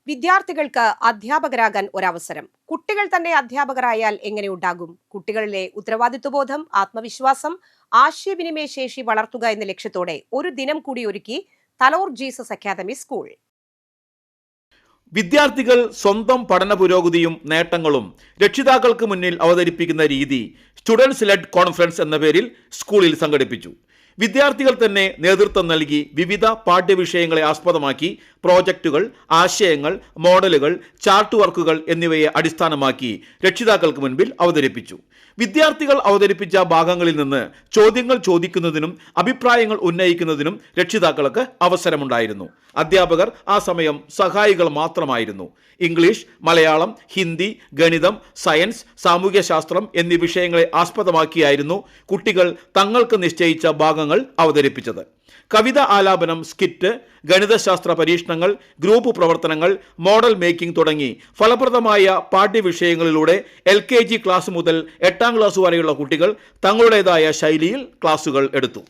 വിദ്യാർത്ഥികൾക്ക് അധ്യാപകരാകാൻ ഒരവസരം. കുട്ടികൾ തന്നെ അധ്യാപകരായാൽ എങ്ങനെയുണ്ടാകും? കുട്ടികളിലെ ഉത്തരവാദിത്വബോധം, ആത്മവിശ്വാസം, ആശയവിനിമയ ശേഷി വളർത്തുക എന്ന ലക്ഷ്യത്തോടെ ഒരു ദിനം കൂടി ഒരുക്കി തലോർ ജീസസ് അക്കാദമി സ്കൂൾ. വിദ്യാർത്ഥികൾ സ്വന്തം പഠന പുരോഗതിയും നേട്ടങ്ങളും രക്ഷിതാക്കൾക്ക് മുന്നിൽ അവതരിപ്പിക്കുന്ന രീതി സ്റ്റുഡൻസ് ലെഡ് കോൺഫറൻസ് എന്ന പേരിൽ സ്കൂളിൽ സംഘടിപ്പിച്ചു. വിദ്യാർത്ഥികൾ തന്നെ നേതൃത്വം നൽകി വിവിധ പാഠ്യവിഷയങ്ങളെ ആസ്പദമാക്കി പ്രോജക്റ്റുകൾ, ആശയങ്ങൾ, മോഡലുകൾ, ചാർട്ട് വർക്കുകൾ എന്നിവയെ അടിസ്ഥാനമാക്കി രക്ഷിതാക്കൾക്ക് മുൻപിൽ അവതരിപ്പിച്ചു. വിദ്യാർത്ഥികൾ അവതരിപ്പിച്ച ഭാഗങ്ങളിൽ നിന്ന് ചോദ്യങ്ങൾ ചോദിക്കുന്നതിനും അഭിപ്രായങ്ങൾ ഉന്നയിക്കുന്നതിനും രക്ഷിതാക്കൾക്ക് അവസരമുണ്ടായിരുന്നു. അധ്യാപകർ ആ സമയം സഹായികൾ മാത്രമായിരുന്നു. ഇംഗ്ലീഷ്, മലയാളം, ഹിന്ദി, ഗണിതം, സയൻസ്, സാമൂഹ്യശാസ്ത്രം എന്നീ വിഷയങ്ങളെ ആസ്പദമാക്കിയായിരുന്നു കുട്ടികൾ തങ്ങൾക്ക് നിശ്ചയിച്ച ഭാഗങ്ങൾ അവതരിപ്പിച്ചത്. കവിത ആലാപനം, സ്കിറ്റ്, ഗണിതശാസ്ത്ര പരീക്ഷണങ്ങൾ, ഗ്രൂപ്പ് പ്രവർത്തനങ്ങൾ, മോഡൽ മേക്കിംഗ് തുടങ്ങി ഫലപ്രദമായ പാഠ്യവിഷയങ്ങളിലൂടെ LKG ക്ലാസ് മുതൽ 8ാം ക്ലാസ് വരെയുള്ള കുട്ടികൾ തങ്ങളുടേതായ ശൈലിയിൽ ക്ലാസുകൾ എടുത്തു.